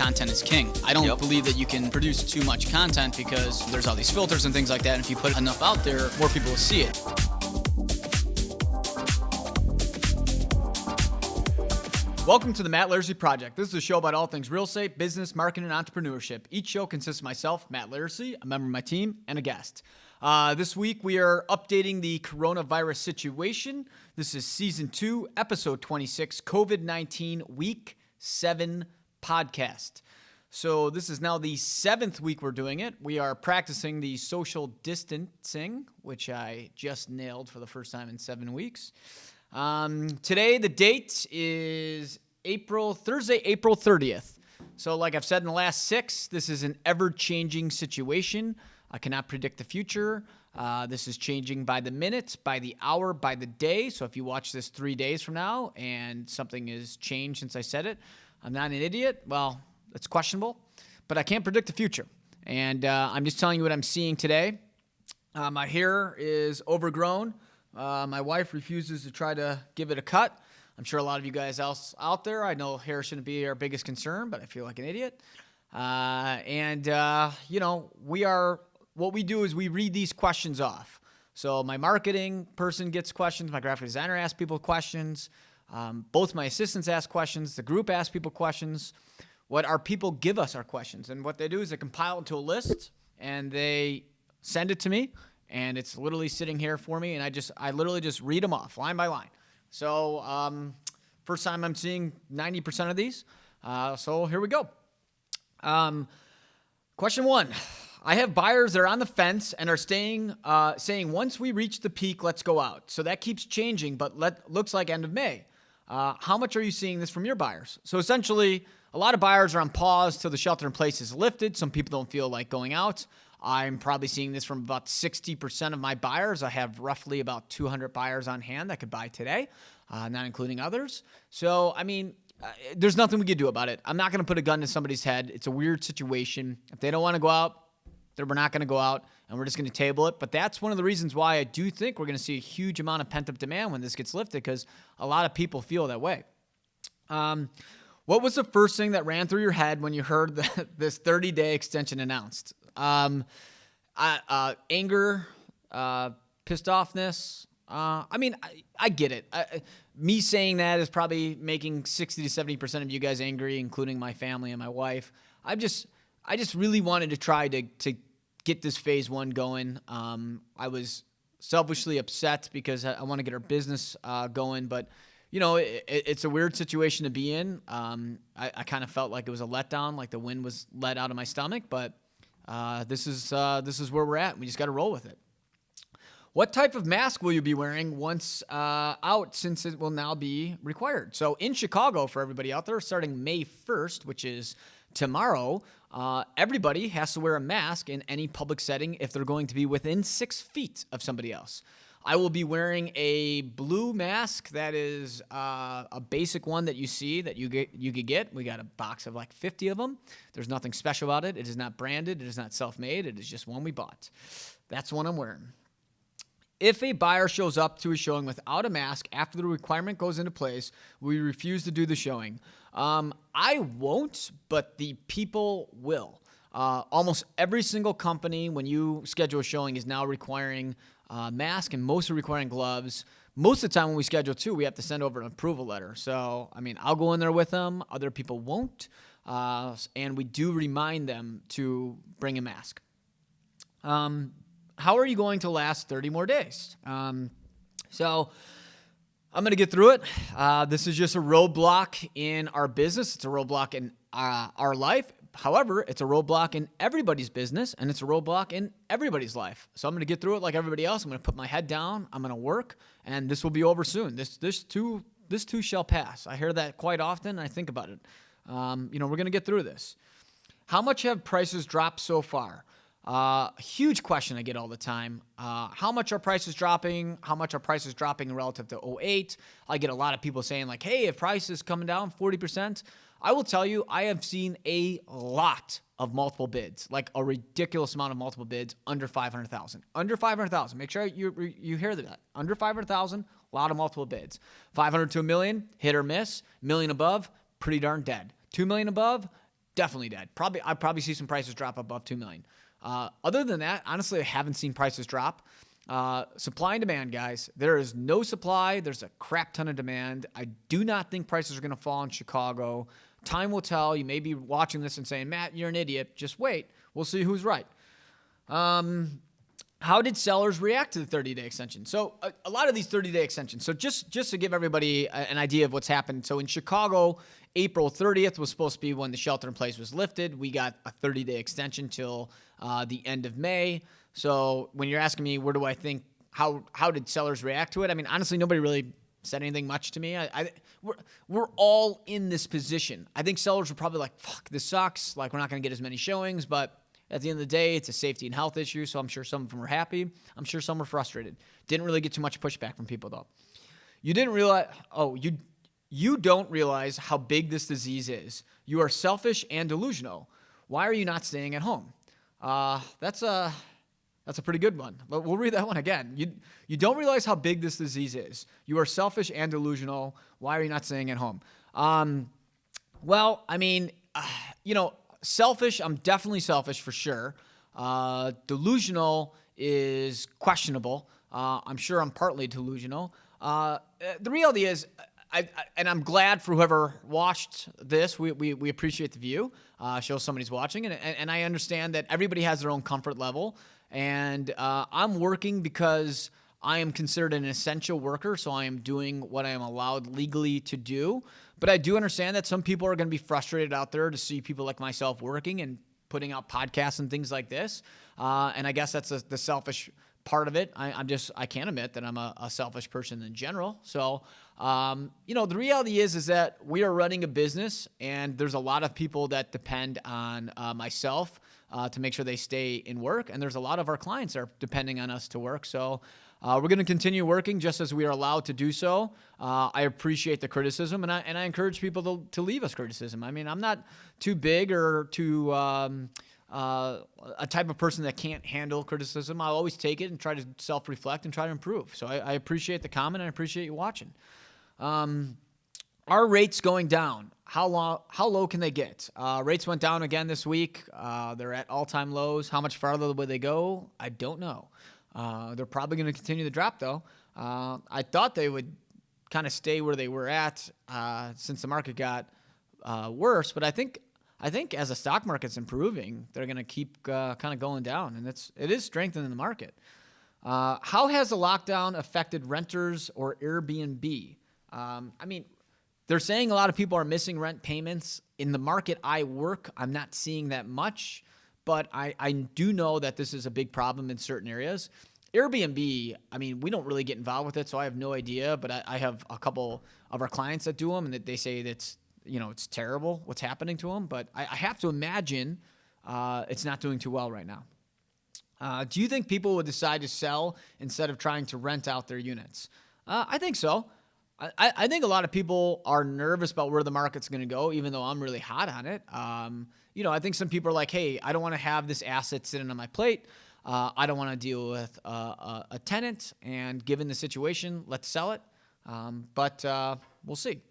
content is king. I don't Yep. believe that you can produce too much content because there's all these filters and things like that. And if you put enough out there, more people will see it. Welcome to the Matt Laricy Project. This is a show about all things real estate, business, marketing, and entrepreneurship. Each show consists of myself, Matt Laricy, a member of my team, and a guest. This week, we are updating the coronavirus situation. This is Season 2, Episode 26, COVID-19 Week 7 podcast. So this is now the 7th week we're doing it. We are practicing the social distancing, which I just nailed for the first time in 7 weeks. Today, the date is Thursday, April 30th. So like I've said in the last 6, this is an ever-changing situation. I cannot predict the future. This is changing by the minute, by the hour, by the day. So if you watch this 3 days from now and something has changed since I said it, I'm not an idiot. Well, it's questionable, but I can't predict the future. And I'm just telling you what I'm seeing today. My hair is overgrown. My wife refuses to try to give it a cut. I'm sure a lot of you guys else out there, I know hair shouldn't be our biggest concern, but I feel like an idiot. What we do is we read these questions off. So my marketing person gets questions. My graphic designer asks people questions. Both my assistants ask questions. The group asks people questions. What our people give us are questions. And what they do is they compile it to a list and they send it to me. And it's literally sitting here for me, and I literally just read them off, line by line. So first time I'm seeing 90% of these. So here we go. Question 1. I have buyers that are on the fence and are saying once we reach the peak, let's go out. So that keeps changing, but looks like end of May. How much are you seeing this from your buyers? So essentially, a lot of buyers are on pause till the shelter in place is lifted. Some people don't feel like going out. I'm probably seeing this from about 60% of my buyers. I have roughly about 200 buyers on hand that could buy today, not including others. So, there's nothing we can do about it. I'm not going to put a gun to somebody's head. It's a weird situation. If they don't want to go out, then we're not going to go out, and we're just going to table it. But that's one of the reasons why I do think we're going to see a huge amount of pent-up demand when this gets lifted, because a lot of people feel that way. What was the first thing that ran through your head when you heard this 30-day extension announced? Anger, pissed offness. I get it. Me saying that is probably making 60 to 70% of you guys angry, including my family and my wife. I just really wanted to try to get this phase 1 going. I was selfishly upset because I want to get our business going, but it's a weird situation to be in. I kind of felt like it was a letdown, like the wind was let out of my stomach, but this is where we're at. We just got to roll with it. What type of mask will you be wearing once out, since it will now be required? So in Chicago, for everybody out there, starting May 1st, which is tomorrow, everybody has to wear a mask in any public setting if they're going to be within 6 feet of somebody else. I will be wearing a blue mask that is a basic one that you see that you could get. We got a box of like 50 of them. There's nothing special about it. It is not branded. It is not self-made. It is just one we bought. That's the one I'm wearing. If a buyer shows up to a showing without a mask after the requirement goes into place, we refuse to do the showing. I won't, but the people will. Almost every single company, when you schedule a showing, is now requiring mask, and most are requiring gloves. Most of the time when we schedule too, we have to send over an approval letter. So, I'll go in there with them. Other people won't. And we do remind them to bring a mask. How are you going to last 30 more days? So I'm going to get through it. This is just a roadblock in our business. It's a roadblock in our life. However, it's a roadblock in everybody's business, and it's a roadblock in everybody's life. So I'm going to get through it like everybody else. I'm going to put my head down. I'm going to work, and this will be over soon. This too shall pass. I hear that quite often, and I think about it. We're going to get through this. How much have prices dropped so far? Huge question I get all the time. How much are prices dropping? How much are prices dropping relative to 2008? I get a lot of people saying like, hey, if prices coming down 40%, I will tell you, I have seen a lot of multiple bids, like a ridiculous amount of multiple bids under 500,000. Under 500,000. Make sure you hear that. Under 500,000, a lot of multiple bids. 500 to $1 million, hit or miss. $1 million above, pretty darn dead. $2 million above, definitely dead. I'd probably see some prices drop above 2 million. Other than that, honestly, I haven't seen prices drop. Supply and demand, guys. There is no supply. There's a crap ton of demand. I do not think prices are going to fall in Chicago. Time will tell. You may be watching this and saying, Matt, you're an idiot. Just wait. We'll see who's right. How did sellers react to the 30-day extension? So a lot of these 30-day extensions. So just to give everybody an idea of what's happened. So in Chicago, April 30th was supposed to be when the shelter in place was lifted. We got a 30-day extension till the end of May. So when you're asking me, where do I think, how did sellers react to it? I mean, honestly, nobody really said anything much to me. We're all in this position. I think sellers were probably like, fuck, this sucks. Like, we're not going to get as many showings, but at the end of the day, it's a safety and health issue, so I'm sure some of them were happy. I'm sure some were frustrated. Didn't really get too much pushback from people, though. You don't realize how big this disease is. You are selfish and delusional. Why are you not staying at home? That's a pretty good one, but we'll read that one again. You don't realize how big this disease is. You are selfish and delusional. Why are you not staying at home? Well, I mean, selfish, I'm definitely selfish for sure. Delusional is questionable. I'm sure I'm partly delusional. The reality is, and I'm glad for whoever watched this. We appreciate the view. Shows somebody's watching, and I understand that everybody has their own comfort level. And I'm working because I am considered an essential worker, so I am doing what I am allowed legally to do. But I do understand that some people are going to be frustrated out there to see people like myself working and putting out podcasts and things like this. And I guess that's the selfish part of it. I can't admit that I'm a selfish person in general. So, the reality is that we are running a business, and there's a lot of people that depend on myself to make sure they stay in work. And there's a lot of our clients that are depending on us to work. So we're going to continue working just as we are allowed to do so. I appreciate the criticism, and I encourage people to leave us criticism. I mean, I'm not too big or too a type of person that can't handle criticism. I'll always take it and try to self-reflect and try to improve. So I appreciate the comment, and I appreciate you watching. Are rates going down? How low can they get? Rates went down again this week. They're at all-time lows. How much farther will they go? I don't know. They're probably going to continue to drop, though. I thought they would kind of stay where they were at since the market got worse, but I think as the stock market's improving, they're going to keep kind of going down, and it is strengthening the market. How has the lockdown affected renters or Airbnb? I mean, they're saying a lot of people are missing rent payments. In the market I work, I'm not seeing that much, but I do know that this is a big problem in certain areas. Airbnb, I mean, we don't really get involved with it, so I have no idea, but I have a couple of our clients that do them, and that they say that's, it's terrible what's happening to them, but I have to imagine it's not doing too well right now. Do you think people would decide to sell instead of trying to rent out their units? I think so. I think a lot of people are nervous about where the market's going to go, even though I'm really hot on it. I think some people are like, hey, I don't want to have this asset sitting on my plate. I don't want to deal with a tenant, and given the situation, let's sell it. But we'll see.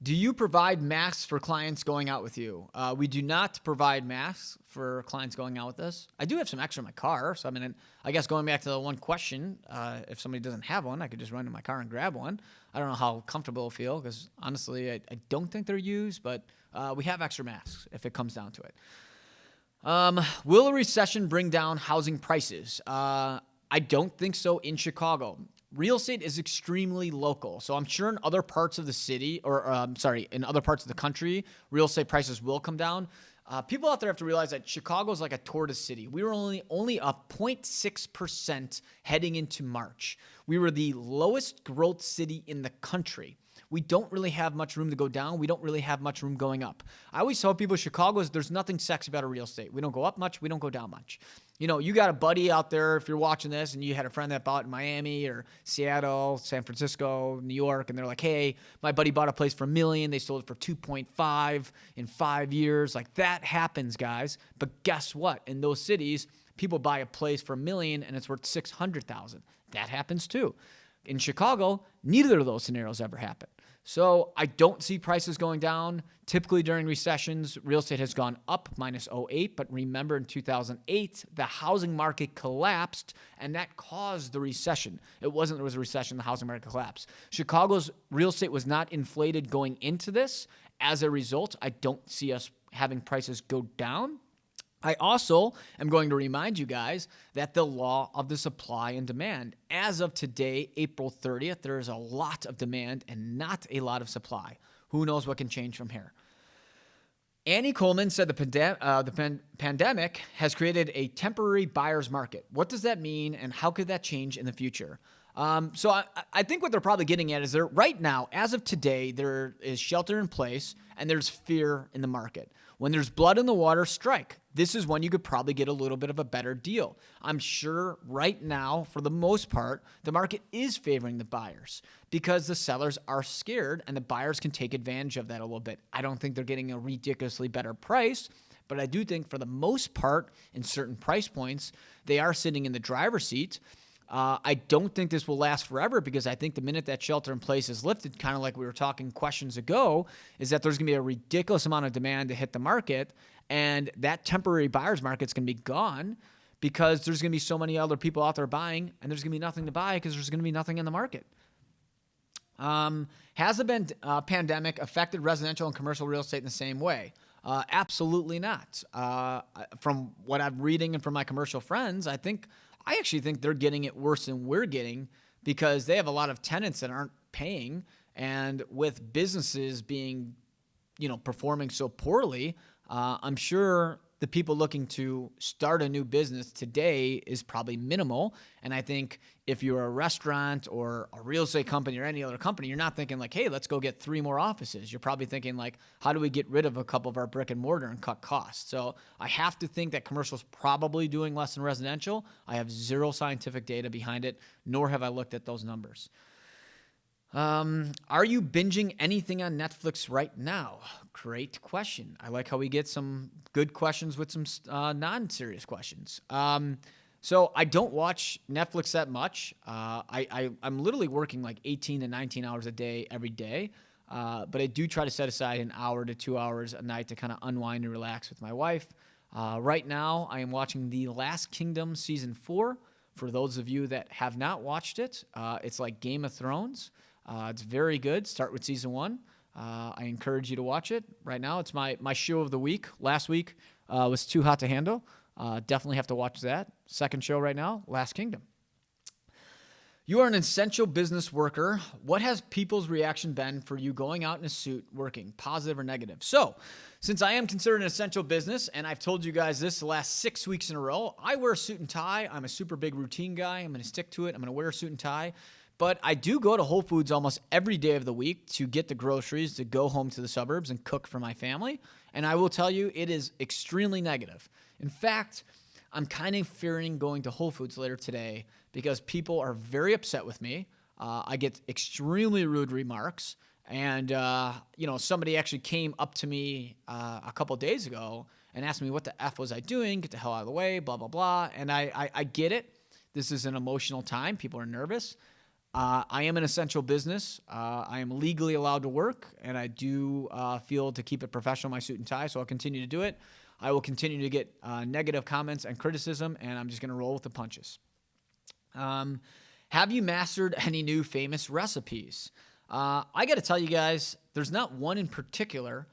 Do you provide masks for clients going out with you? We do not provide masks for clients going out with us. I do have some extra in my car. So, I guess going back to the one question, if somebody doesn't have one, I could just run to my car and grab one. I don't know how comfortable it'll feel because, honestly, I don't think they're used, but we have extra masks if it comes down to it. Will a recession bring down housing prices? I don't think so in Chicago. Real estate is extremely local. So I'm sure in other parts of the city, in other parts of the country, real estate prices will come down. People out there have to realize that Chicago is like a tortoise city. We were only up 0.6% heading into March. We were the lowest growth city in the country. We don't really have much room to go down. We don't really have much room going up. I always tell people there's nothing sexy about a real estate. We don't go up much. We don't go down much. You got a buddy out there, if you're watching this, and you had a friend that bought in Miami or Seattle, San Francisco, New York, and they're like, hey, my buddy bought a place for $1 million. They sold it for 2.5 in 5 years. Like, that happens, guys. But guess what? In those cities, people buy a place for $1 million and it's worth $600,000. That happens too. In Chicago, neither of those scenarios ever happen. So I don't see prices going down. Typically during recessions, real estate has gone up minus '08. But remember in 2008, the housing market collapsed and that caused the recession. It wasn't there was a recession, the housing market collapsed. Chicago's real estate was not inflated going into this. As a result, I don't see us having prices go down. I also am going to remind you guys that the law of the supply and demand, as of today, April 30th, there is a lot of demand and not a lot of supply. Who knows what can change from here? Annie Coleman said the pandemic has created a temporary buyer's market. What does that mean, and how could that change in the future? So I think what they're probably getting at is there right now, as of today, there is shelter in place and there's fear in the market. When there's blood in the water, strike. This is when you could probably get a little bit of a better deal. I'm sure right now, for the most part, the market is favoring the buyers because the sellers are scared and the buyers can take advantage of that a little bit. I don't think they're getting a ridiculously better price, but I do think for the most part, in certain price points, they are sitting in the driver's seat. I don't think this will last forever because I think the minute that shelter in place is lifted, kind of like we were talking questions ago, is that there's going to be a ridiculous amount of demand to hit the market, and that temporary buyer's market's going to be gone because there's going to be so many other people out there buying, and there's going to be nothing to buy because there's going to be nothing in the market. Has the pandemic affected residential and commercial real estate in the same way? Absolutely not. From what I'm reading and from my commercial friends, I actually think they're getting it worse than we're getting because they have a lot of tenants that aren't paying. And with businesses being, performing so poorly, I'm sure the people looking to start a new business today is probably minimal. And I think if you're a restaurant or a real estate company or any other company, you're not thinking like, hey, let's go get 3 more offices. You're probably thinking like, how do we get rid of a couple of our brick and mortar and cut costs? So I have to think that commercial is probably doing less than residential. I have zero scientific data behind it, nor have I looked at those numbers. Are you binging anything on Netflix right now? Great question. I like how we get some good questions with some non-serious questions. So I don't watch Netflix that much. I'm literally working like 18 to 19 hours a day every day. But I do try to set aside an hour to 2 hours a night to kind of unwind and relax with my wife. Right now, I am watching The Last Kingdom Season 4. For those of you that have not watched it, it's like Game of Thrones. It's very good. Start with Season 1. I encourage you to watch it. Right now, it's my show of the week. Last week was Too Hot to Handle. Definitely have to watch that. Second show right now, Last Kingdom. You are an essential business worker. What has people's reaction been for you going out in a suit working, positive or negative? So, since I am considered an essential business, and I've told you guys this the last 6 weeks in a row, I wear a suit and tie. I'm a super big routine guy. I'm going to stick to it. I'm going to wear a suit and tie. But I do go to Whole Foods almost every day of the week to get the groceries, to go home to the suburbs and cook for my family. And I will tell you, it is extremely negative. In fact, I'm kind of fearing going to Whole Foods later today because people are very upset with me. I get extremely rude remarks. And, somebody actually came up to me a couple days ago and asked me what the F was I doing, get the hell out of the way, blah, blah, blah. And I get it. This is an emotional time. People are nervous. I am an essential business. I am legally allowed to work, and I do feel to keep it professional, my suit and tie, so I'll continue to do it. I will continue to get negative comments and criticism, and I'm just going to roll with the punches. Have you mastered any new famous recipes? I got to tell you guys, there's not one in particular,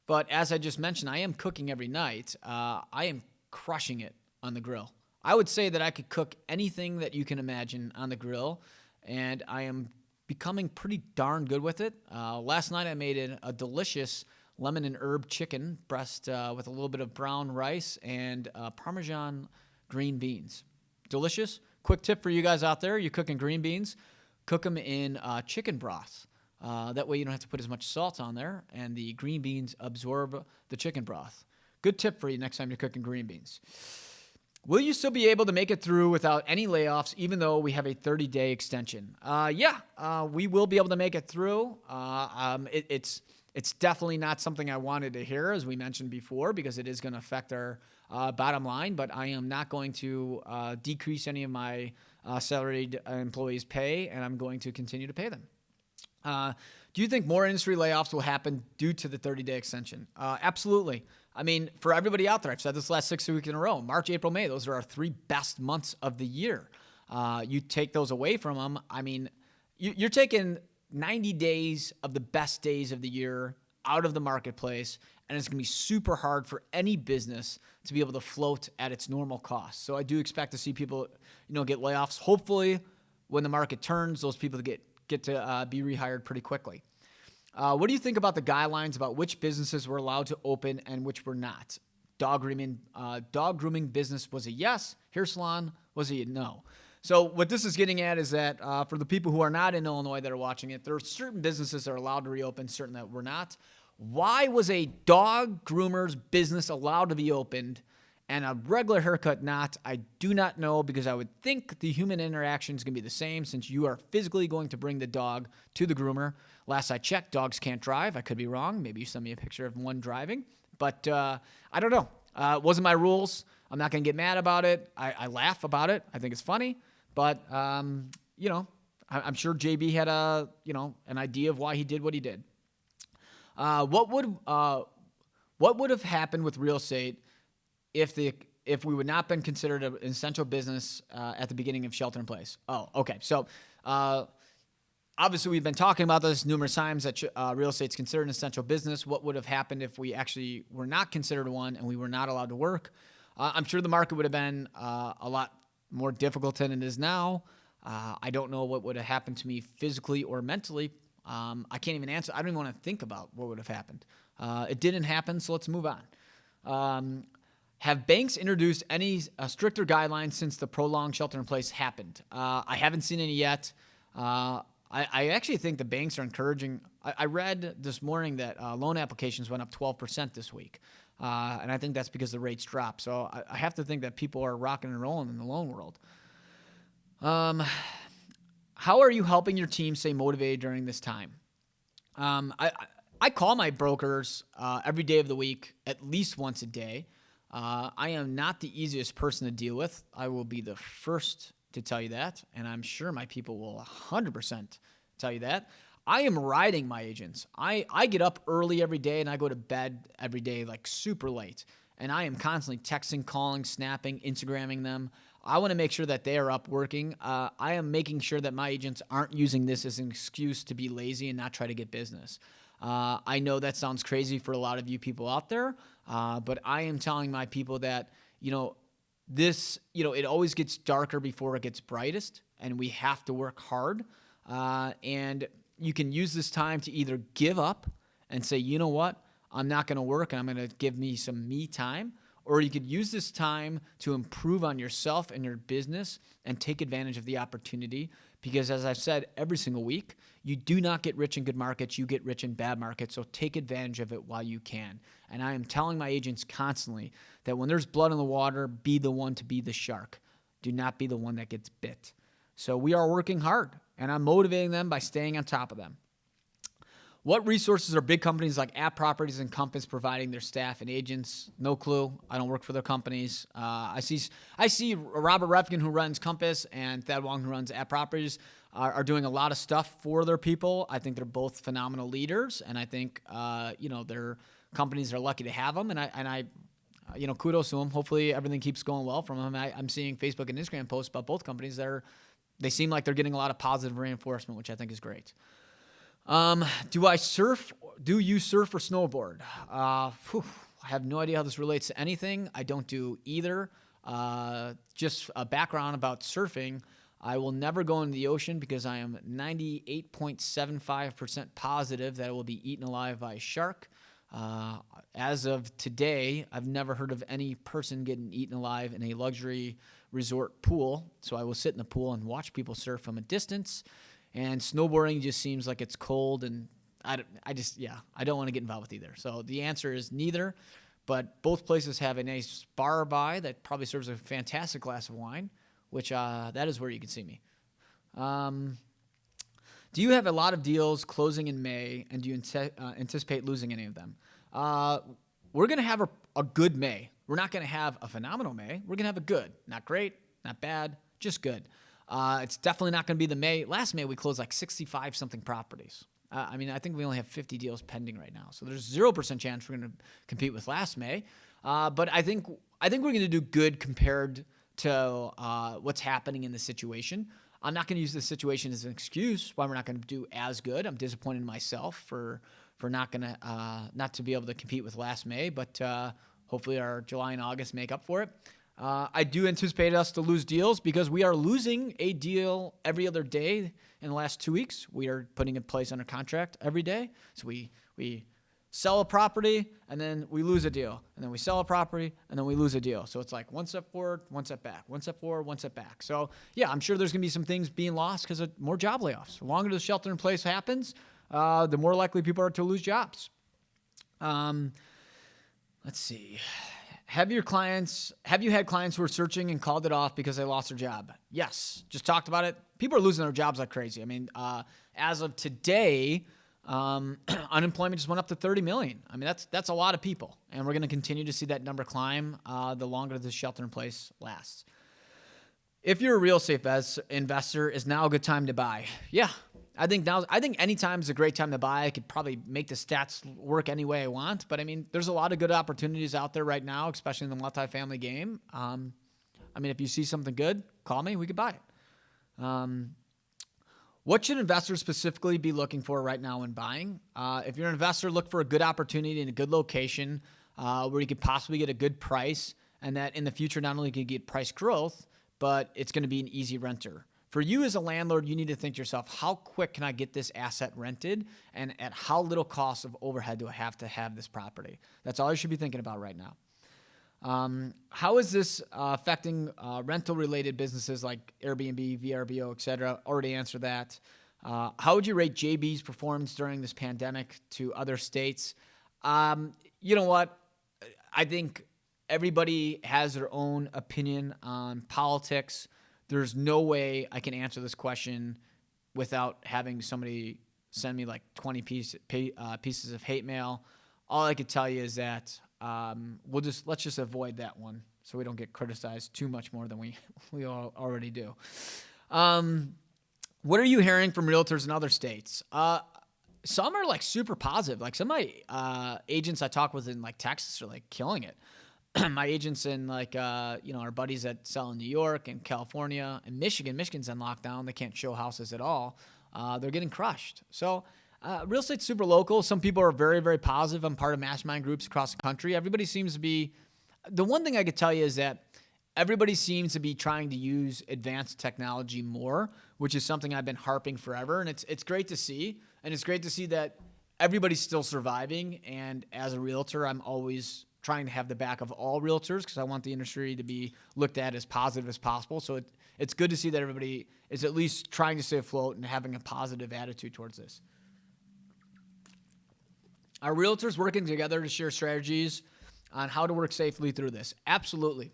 but as I just mentioned, I am cooking every night. I am crushing it on the grill. I would say that I could cook anything that you can imagine on the grill, and I am becoming pretty darn good with it. Last night I made a delicious lemon and herb chicken breast with a little bit of brown rice and Parmesan green beans. Delicious. Quick tip for you guys out there, you're cooking green beans, cook them in chicken broth. That way you don't have to put as much salt on there, and the green beans absorb the chicken broth. Good tip for you next time you're cooking green beans. Will you still be able to make it through without any layoffs, even though we have a 30-day extension? We will be able to make it through. It's definitely not something I wanted to hear, as we mentioned before, because it is going to affect our bottom line. But I am not going to decrease any of my salaried employees' pay, and I'm going to continue to pay them. Do Do you think more industry layoffs will happen due to the 30-day extension? Absolutely. I mean, for everybody out there, I've said this last 6 weeks in a row, March, April, May, those are our 3 best months of the year. You take those away from them, I mean, you're taking 90 days of the best days of the year out of the marketplace, and it's going to be super hard for any business to be able to float at its normal cost. So I do expect to see people, get layoffs. Hopefully, when the market turns, those people get to be rehired pretty quickly. What do you think about the guidelines about which businesses were allowed to open and which were not? Dog grooming business was a yes. Hair salon was a no. So what this is getting at is that for the people who are not in Illinois that are watching it, there are certain businesses that are allowed to reopen, certain that were not. Why was a dog groomer's business allowed to be opened and a regular haircut not? I do not know, because I would think the human interaction is going to be the same, since you are physically going to bring the dog to the groomer. Last I checked, dogs can't drive. I could be wrong. Maybe you send me a picture of one driving. But I don't know. It wasn't my rules. I'm not going to get mad about it. I laugh about it. I think it's funny. But, I'm sure JB had an idea of why he did what he did. What would have happened with real estate if we would not been considered an essential business at the beginning of shelter in place? Oh, okay. So obviously we've been talking about this numerous times that real estate's considered an essential business. What would have happened if we actually were not considered one and we were not allowed to work? I'm sure the market would have been a lot more difficult than it is now. I don't know what would have happened to me physically or mentally. I can't even answer. I don't even want to think about what would have happened. It didn't happen, so let's move on. Have banks introduced any stricter guidelines since the prolonged shelter-in-place happened? I haven't seen any yet. I actually think the banks are encouraging. I read this morning that loan applications went up 12% this week, and I think that's because the rates dropped. So I have to think that people are rocking and rolling in the loan world. How are you helping your team stay motivated during this time? I call my brokers every day of the week, at least once a day. I am not the easiest person to deal with. I will be the first to tell you that, and I'm sure my people will 100% tell you that. I am riding my agents. I get up early every day, and I go to bed every day like super late, and I am constantly texting, calling, snapping, Instagramming them. I want to make sure that they are up working. I am making sure that my agents aren't using this as an excuse to be lazy and not try to get business. I know that sounds crazy for a lot of you people out there, but I am telling my people that, it always gets darker before it gets brightest, and we have to work hard. And you can use this time to either give up and say, you know what, I'm not going to work and I'm going to give me some me time. Or you could use this time to improve on yourself and your business and take advantage of the opportunity. Because as I've said every single week, you do not get rich in good markets, you get rich in bad markets. So take advantage of it while you can. And I am telling my agents constantly that when there's blood in the water, be the one to be the shark. Do not be the one that gets bit. So we are working hard, and I'm motivating them by staying on top of them. What resources are big companies like App Properties and Compass providing their staff and agents? No clue. I don't work for their companies. I see Robert Refkin, who runs Compass, and Thad Wong, who runs App Properties, are doing a lot of stuff for their people. I think they're both phenomenal leaders, and I think their companies are lucky to have them. And I kudos to them. Hopefully everything keeps going well from them. I'm seeing Facebook and Instagram posts about both companies. They seem like they're getting a lot of positive reinforcement, which I think is great. Do you surf or snowboard? I have no idea how this relates to anything. I don't do either. Just a background about surfing. I will never go into the ocean because I am 98.75% positive that I will be eaten alive by a shark. As of today, I've never heard of any person getting eaten alive in a luxury resort pool. So I will sit in the pool and watch people surf from a distance. And snowboarding just seems like it's cold, and I don't want to get involved with either. So the answer is neither, but both places have a nice bar by that probably serves a fantastic glass of wine, which that is where you can see me. Do you have a lot of deals closing in May, and do you anticipate losing any of them? We're going to have a good May. We're not going to have a phenomenal May. We're going to have a good, not great, not bad, just good. It's definitely not going to be the May. Last May, we closed like 65-something properties. I mean, I think we only have 50 deals pending right now. So there's 0% chance we're going to compete with last May. But I think we're going to do good compared to what's happening in the situation. I'm not going to use the situation as an excuse why we're not going to do as good. I'm disappointed in myself for not to be able to compete with last May, but hopefully our July and August make up for it. I do anticipate us to lose deals because we are losing a deal every other day in the last 2 weeks. We are putting in place under contract every day. So we sell a property and then we lose a deal. And then we sell a property and then we lose a deal. So it's like one step forward, one step back, one step forward, one step back. So yeah, I'm sure there's going to be some things being lost because of more job layoffs. The longer the shelter in place happens, the more likely people are to lose jobs. Let's see. Have you had clients who are searching and called it off because they lost their job? Yes. Just talked about it. People are losing their jobs like crazy. I mean, as of today, unemployment just went up to 30 million. I mean, that's a lot of people. And we're going to continue to see that number climb the longer the shelter in place lasts. If you're a real estate investor, is now a good time to buy? Yeah. I think any time is a great time to buy. I could probably make the stats work any way I want, but I mean, there's a lot of good opportunities out there right now, especially in the multifamily game. I mean, if you see something good, call me. We could buy it. What should investors specifically be looking for right now when buying? If you're an investor, look for a good opportunity in a good location where you could possibly get a good price, and that in the future not only can you get price growth, but it's going to be an easy renter. For you as a landlord, you need to think to yourself, how quick can I get this asset rented, and at how little cost of overhead do I have to have this property? That's all you should be thinking about right now. How is this affecting rental-related businesses like Airbnb, VRBO, et cetera? Already answered that. How would you rate JB's performance during this pandemic to other states? You know what? I think everybody has their own opinion on politics. There's no way I can answer this question without having somebody send me like 20 pieces of hate mail. All I could tell you is that let's just avoid that one so we don't get criticized too much more than we already do. What are you hearing from realtors in other states? Some are like super positive. Like some of my agents I talk with in like Texas are like killing it. My agents in like, our buddies that sell in New York and California and Michigan. Michigan's in lockdown. They can't show houses at all. They're getting crushed. So real estate's super local. Some people are very, very positive. I'm part of mastermind groups across the country. Everybody seems to be – the one thing I could tell you is that everybody seems to be trying to use advanced technology more, which is something I've been harping forever. And it's great to see. And it's great to see that everybody's still surviving. And as a realtor, I'm always – trying to have the back of all realtors because I want the industry to be looked at as positive as possible. So it's good to see that everybody is at least trying to stay afloat and having a positive attitude towards this. Are realtors working together to share strategies on how to work safely through this? Absolutely.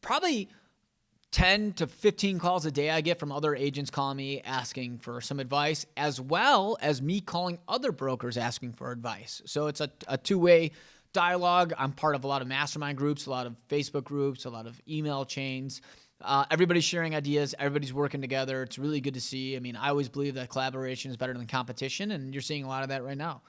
Probably 10 to 15 calls a day I get from other agents calling me asking for some advice, as well as me calling other brokers asking for advice. So it's a two-way dialogue. I'm part of a lot of mastermind groups, a lot of Facebook groups, a lot of email chains. Everybody's sharing ideas. Everybody's working together. It's really good to see. I mean, I always believe that collaboration is better than competition, and you're seeing a lot of that right now.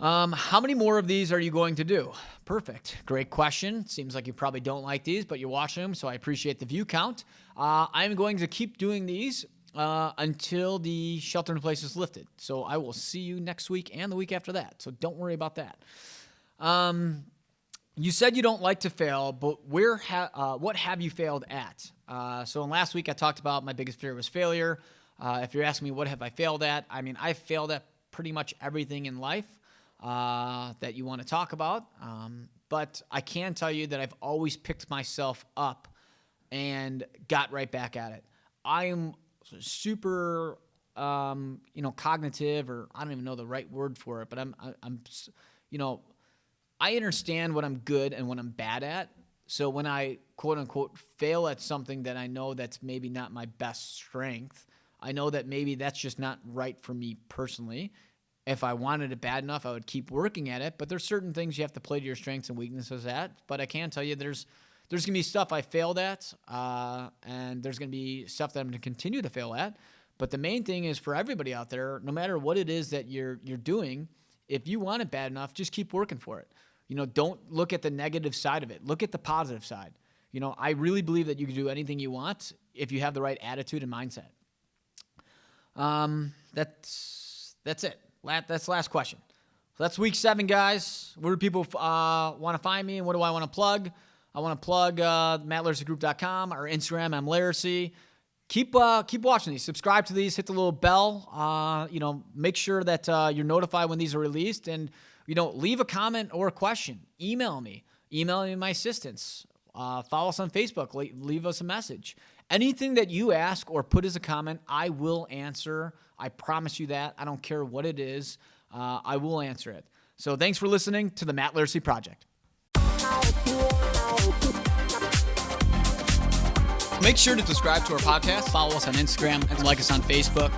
How many more of these are you going to do? Perfect. Great question. Seems like you probably don't like these, but you're watching them, so I appreciate the view count. I'm going to keep doing these until the shelter in place is lifted. So I will see you next week and the week after that. So don't worry about that. You said you don't like to fail, but what have you failed at? So in last week I talked about my biggest fear was failure. If you're asking me what have I failed at, I mean, I failed at pretty much everything in life that you want to talk about. But I can tell you that I've always picked myself up and got right back at it. I am super, cognitive, or I don't even know the right word for it, but I understand what I'm good and what I'm bad at. So when I quote unquote fail at something that I know that's maybe not my best strength, I know that maybe that's just not right for me personally. If I wanted it bad enough, I would keep working at it. But there's certain things you have to play to your strengths and weaknesses at. But I can tell you there's going to be stuff I failed at, and there's going to be stuff that I'm going to continue to fail at. But the main thing is for everybody out there, no matter what it is that you're doing, if you want it bad enough, just keep working for it. Don't look at the negative side of it. Look at the positive side. I really believe that you can do anything you want if you have the right attitude and mindset. That's it. That's the last question. So that's week 7, guys. Where do people want to find me, and what do I want to plug? I want to plug MattLaricyGroup.com, our Instagram. I'm Laricy. Keep watching these. Subscribe to these. Hit the little bell. Make sure that you're notified when these are released. And leave a comment or a question. Email me my assistants. Follow us on Facebook. Leave us a message. Anything that you ask or put as a comment, I will answer. I promise you that. I don't care what it is. I will answer it. So thanks for listening to the Matt Laricy Project. Make sure to subscribe to our podcast, follow us on Instagram, and like us on Facebook.